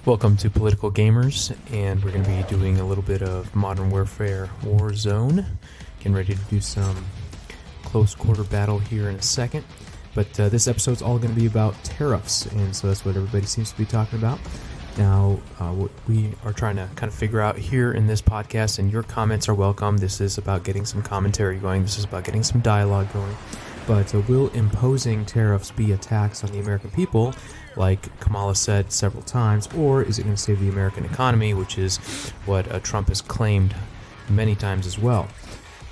Welcome to Political Gamers, and we're going to be doing a little bit of Modern Warfare Warzone. Getting ready to do some close quarter battle here in a second. But this episode's all going to be about tariffs, and so that's what everybody seems to be talking about. Now, what we are trying to kind of figure out here in this podcast, and your comments are welcome. This is about getting some commentary going. This is about getting some dialogue going. But will imposing tariffs be a tax on the American people, like Kamala said several times, or is it going to save the American economy, which is what Trump has claimed many times as well?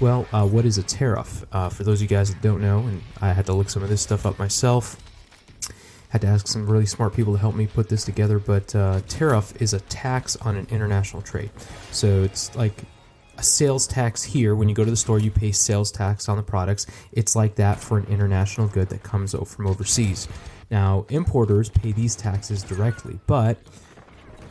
Well, what is a tariff? For those of you guys that don't know, and I had to look some of this stuff up myself, had to ask some really smart people to help me put this together, but tariff is a tax on an international trade. So it's like a sales tax here. When you go to the store, you pay sales tax on the products. It's like that for an international good that comes from overseas. Now, importers pay these taxes directly, but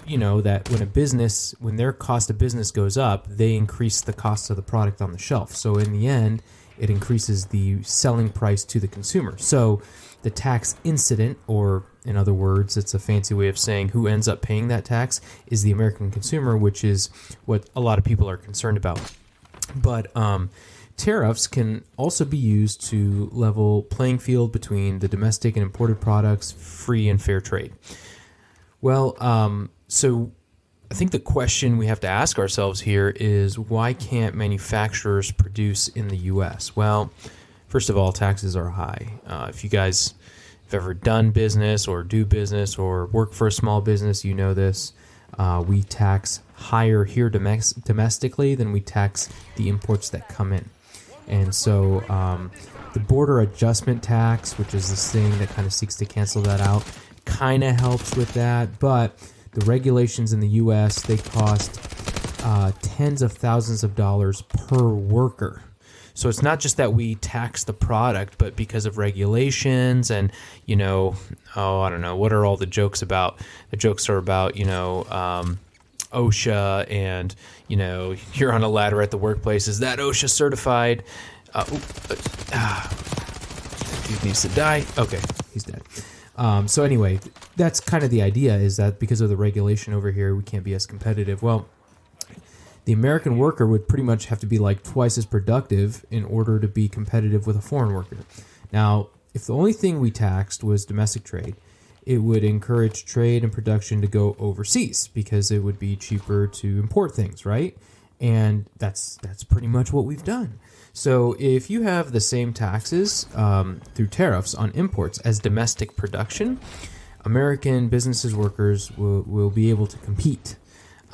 you know that when their cost of business goes up, they increase the cost of the product on the shelf. So in the end, it increases the selling price to the consumer. So the tax incident, or in other words, it's a fancy way of saying who ends up paying that tax, is the American consumer, which is what a lot of people are concerned about. But tariffs can also be used to level playing field between the domestic and imported products, free and fair trade. Well, so I think the question we have to ask ourselves here is, why can't manufacturers produce in the U.S.? Well, first of all, taxes are high. If you guys have ever done business or do business or work for a small business, you know this. We tax higher here domestically than we tax the imports that come in. And so the border adjustment tax, which is this thing that kind of seeks to cancel that out, kind of helps with that. But the regulations in the U.S., they cost tens of thousands of dollars per worker. So it's not just that we tax the product, but because of regulations and, I don't know, what are all the jokes about? The jokes are about, OSHA and, you're on a ladder at the workplace. Is that OSHA certified? Dude needs to die. Okay, he's dead. So anyway, that's kind of the idea, is that because of the regulation over here, we can't be as competitive. Well, the American worker would pretty much have to be like twice as productive in order to be competitive with a foreign worker. Now, if the only thing we taxed was domestic trade, it would encourage trade and production to go overseas because it would be cheaper to import things, right? And that's pretty much what we've done. So if you have the same taxes through tariffs on imports as domestic production, American businesses, workers will be able to compete.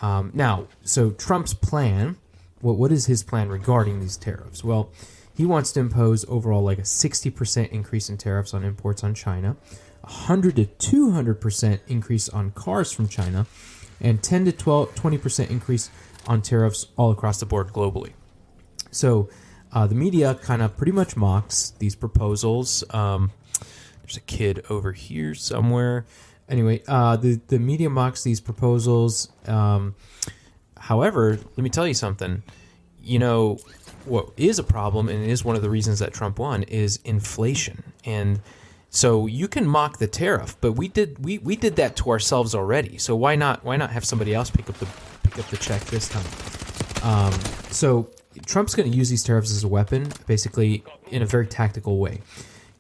Now, so Trump's plan, what is his plan regarding these tariffs? Well, he wants to impose overall like a 60% increase in tariffs on imports on China, 100 to 200% increase on cars from China, and 10 to 20% increase on tariffs all across the board globally. So the media kind of pretty much mocks these proposals. There's a kid over here somewhere. Anyway, the media mocks these proposals. However, let me tell you something. What is a problem, and it is one of the reasons that Trump won, is inflation. And so you can mock the tariff, but we did that to ourselves already. So why not have somebody else pick up the check this time? So Trump's going to use these tariffs as a weapon, basically in a very tactical way.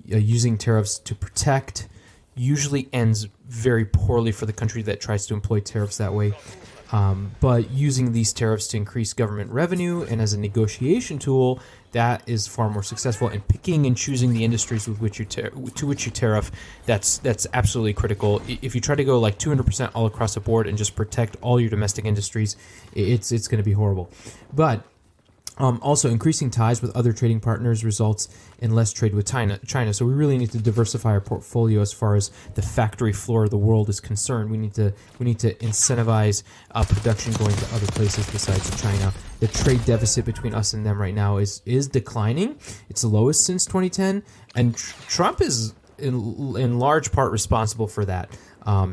Using tariffs to protect usually ends very poorly for the country that tries to employ tariffs that way. But using these tariffs to increase government revenue and as a negotiation tool, that is far more successful. And picking and choosing the industries with which you tariff, that's absolutely critical. If you try to go like 200% all across the board and just protect all your domestic industries, it's going to be horrible. But also, increasing ties with other trading partners results in less trade with China. So we really need to diversify our portfolio as far as the factory floor of the world is concerned. We need to incentivize production going to other places besides China. The trade deficit between us and them right now is declining. It's the lowest since 2010, and Trump is in large part responsible for that.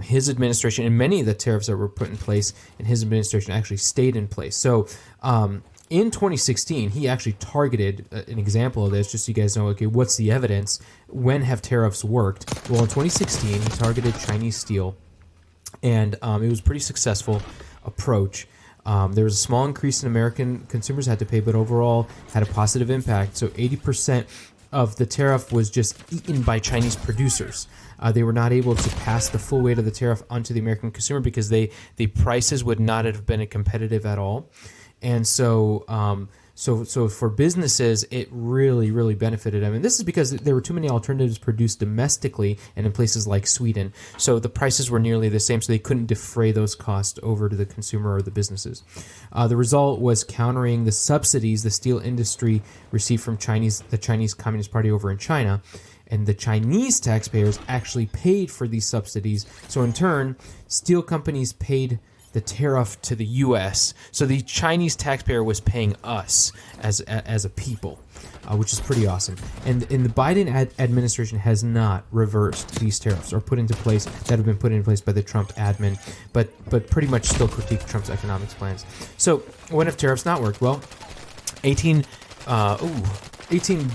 His administration and many of the tariffs that were put in place in his administration actually stayed in place. So in 2016, he actually targeted an example of this, just so you guys know, okay, what's the evidence? When have tariffs worked? Well, in 2016, he targeted Chinese steel and it was a pretty successful approach. There was a small increase in American consumers had to pay, but overall had a positive impact. So 80% of the tariff was just eaten by Chinese producers. They were not able to pass the full weight of the tariff onto the American consumer because the prices would not have been competitive at all. And so for businesses, it really benefited them. And this is because there were too many alternatives produced domestically and in places like Sweden. So the prices were nearly the same, so they couldn't defray those costs over to the consumer or the businesses. The result was countering the subsidies the steel industry received from the Chinese Communist Party over in China. And the Chinese taxpayers actually paid for these subsidies. So in turn, steel companies paid the tariff to the U.S. So the Chinese taxpayer was paying us as a people, which is pretty awesome. And the Biden administration has not reversed these tariffs or put into place that have been put in place by the Trump admin, but pretty much still critique Trump's economics plans. So when have tariffs not worked? Well, $18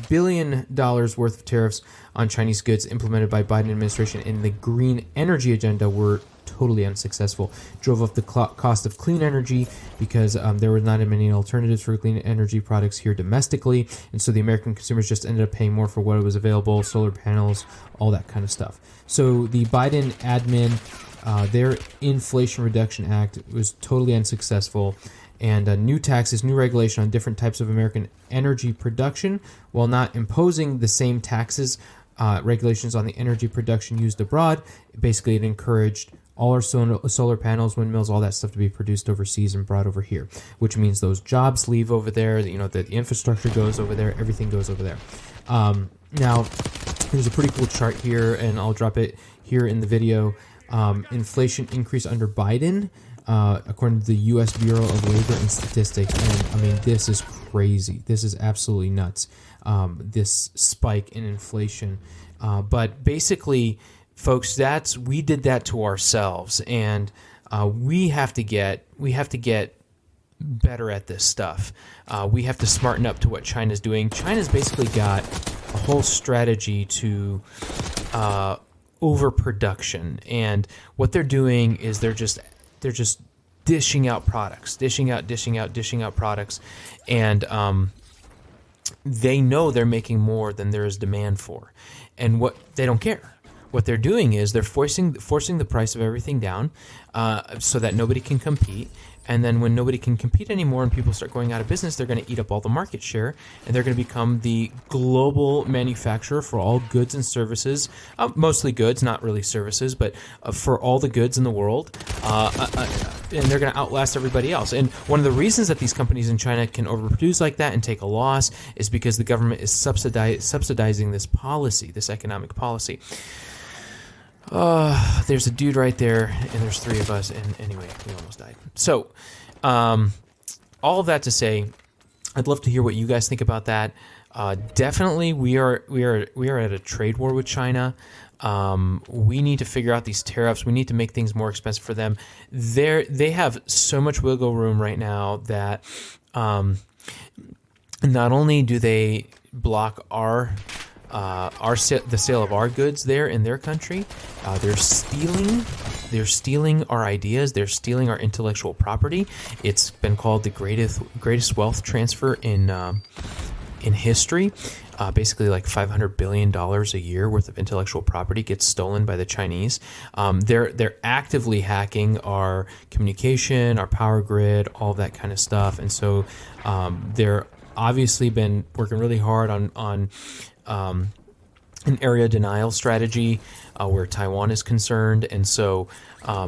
billion worth of tariffs on Chinese goods implemented by Biden administration in the green energy agenda were totally unsuccessful. Drove up the cost of clean energy because there were not many alternatives for clean energy products here domestically, and so the American consumers just ended up paying more for what was available, solar panels, all that kind of stuff. So the Biden admin, their Inflation Reduction Act was totally unsuccessful, and new taxes, new regulation on different types of American energy production, while not imposing the same taxes, regulations on the energy production used abroad. Basically, it encouraged all our solar panels, windmills, all that stuff to be produced overseas and brought over here, which means those jobs leave over there, the infrastructure goes over there, everything goes over there. Now, there's a pretty cool chart here, and I'll drop it here in the video. Inflation increase under Biden, according to the U.S. Bureau of Labor and Statistics. And I mean, this is crazy. This is absolutely nuts. This spike in inflation. But basically, folks, we did that to ourselves, and we have to get better at this stuff. We have to smarten up to what China's doing. China's basically got a whole strategy to overproduction, and what they're doing is they're just dishing out products, dishing out products, and they know they're making more than there is demand for, and they don't care. What they're doing is they're forcing the price of everything down, so that nobody can compete. And then when nobody can compete anymore and people start going out of business, they're going to eat up all the market share, and they're going to become the global manufacturer for all goods and services, mostly goods, not really services, but for all the goods in the world. And they're going to outlast everybody else. And one of the reasons that these companies in China can overproduce like that and take a loss is because the government is subsidizing this policy, this economic policy. There's a dude right there, and there's three of us, and anyway, we almost died. So, all of that to say, I'd love to hear what you guys think about that. Definitely, we are at a trade war with China. We need to figure out these tariffs. We need to make things more expensive for them. They have so much wiggle room right now that not only do they block the sale of our goods there in their country, they're stealing our ideas. They're stealing our intellectual property. It's been called the greatest wealth transfer in history. Basically, like $500 billion a year worth of intellectual property gets stolen by the Chinese. They're actively hacking our communication, our power grid, all that kind of stuff. And so they're obviously been working really hard on an area denial strategy where Taiwan is concerned, and so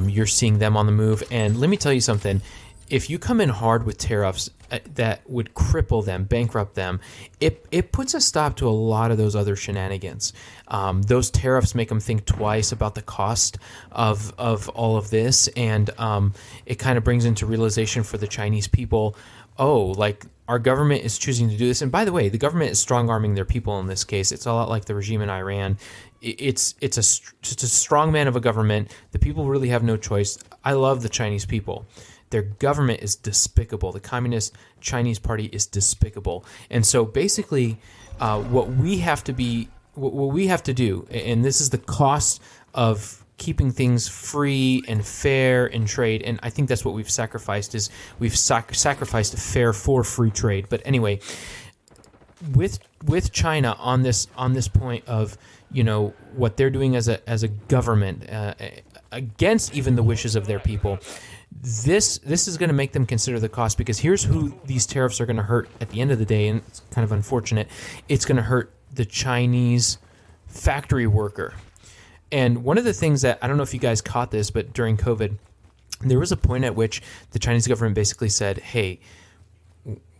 you're seeing them on the move. And let me tell you something. If you come in hard with tariffs that would cripple them, bankrupt them, it puts a stop to a lot of those other shenanigans. Those tariffs make them think twice about the cost of all of this, and it kind of brings into realization for the Chinese people, like our government is choosing to do this. And by the way, the government is strong-arming their people in this case. It's a lot like the regime in Iran. It's a strongman of a government. The people really have no choice. I love the Chinese people. Their government is despicable. The Communist Chinese Party is despicable. And so basically what we have to do, and this is the cost of keeping things free and fair in trade. And I think that's what we've sacrificed, is we've sacrificed fair for free trade. But anyway, with China on this point of, you know, what they're doing as a government against even the wishes of their people, this is going to make them consider the cost, because here's who these tariffs are going to hurt at the end of the day, and it's kind of unfortunate. It's going to hurt the Chinese factory worker. And one of the things that, I don't know if you guys caught this, but during COVID, there was a point at which the Chinese government basically said, hey,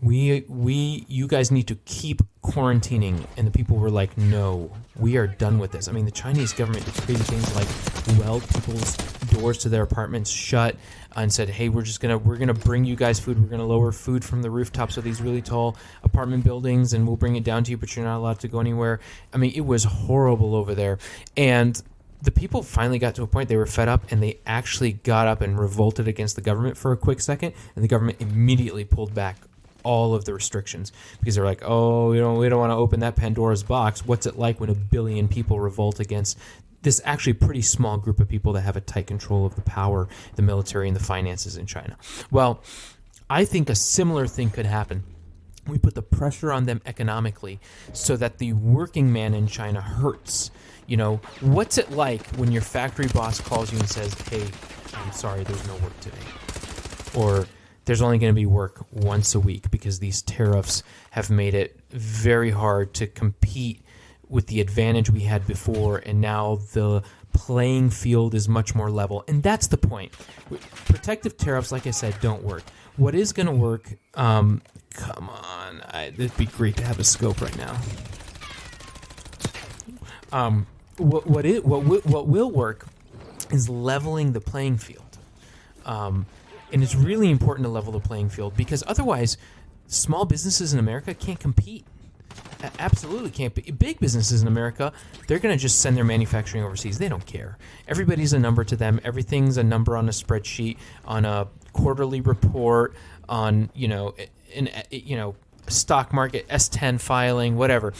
you guys need to keep quarantining. And the people were like, no, we are done with this. I mean, the Chinese government did crazy things like weld people's doors to their apartments shut and said, hey, we're gonna bring you guys food. We're gonna lower food from the rooftops of these really tall apartment buildings, and we'll bring it down to you, but you're not allowed to go anywhere. I mean, it was horrible over there. And the people finally got to a point they were fed up, and they actually got up and revolted against the government for a quick second, and the government immediately pulled back all of the restrictions, because they're like, oh, we don't want to open that Pandora's box. What's it like when 1 billion people revolt against this actually pretty small group of people that have a tight control of the power, the military, and the finances in China? Well, I think a similar thing could happen. We put the pressure on them economically so that the working man in China hurts. You know, what's it like when your factory boss calls you and says, hey, I'm sorry, there's no work today? Or there's only going to be work once a week because these tariffs have made it very hard to compete with the advantage we had before, and now the playing field is much more level. And that's the point. Protective tariffs, like I said, don't work. What is going to work, come on, it'd be great to have a scope right now. What will work is leveling the playing field. And it's really important to level the playing field, because otherwise small businesses in America can't compete. Absolutely can't. Big businesses in America, they're going to just send their manufacturing overseas. They don't care. Everybody's a number to them. Everything's a number on a spreadsheet, on a quarterly report, on, stock market, S10 filing, whatever.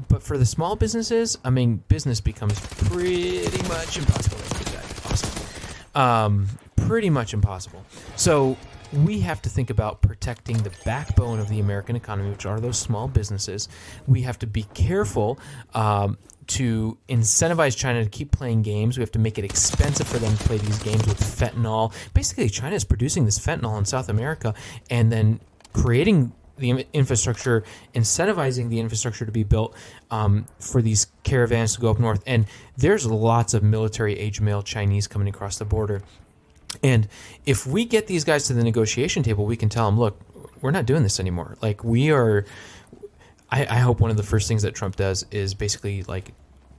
But for the small businesses, I mean, business becomes pretty much impossible. Awesome. Pretty much impossible. So we have to think about protecting the backbone of the American economy, which are those small businesses. We have to be careful to incentivize China to keep playing games. We have to make it expensive for them to play these games with fentanyl. Basically, China is producing this fentanyl in South America and then creating the infrastructure, incentivizing the infrastructure to be built for these caravans to go up north. And there's lots of military-age male Chinese coming across the border. And if we get these guys to the negotiation table, we can tell them, look, we're not doing this anymore. Like, we are... I hope one of the first things that Trump does is basically, like,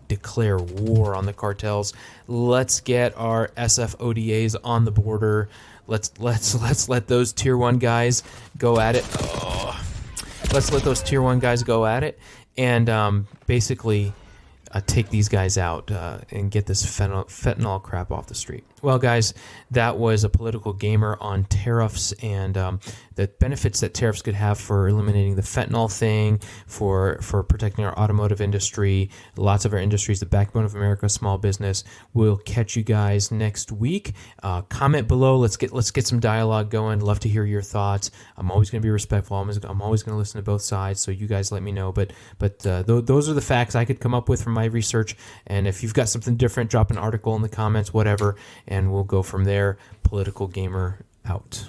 declare war on the cartels. Let's get our SFODAs on the border. Let's let those tier 1 guys go at it. Let's let those tier 1 guys go at it, and basically take these guys out and get this fentanyl crap off the street. Well, guys, that was a political gamer on tariffs and the benefits that tariffs could have for eliminating the fentanyl thing, for protecting our automotive industry, lots of our industries, the backbone of America, small business. We'll catch you guys next week. Comment below. Let's get some dialogue going. Love to hear your thoughts. I'm always going to be respectful. I'm always going to listen to both sides. So you guys let me know. But those are the facts I could come up with from my research. And if you've got something different, drop an article in the comments, whatever, and we'll go from there. Political gamer out.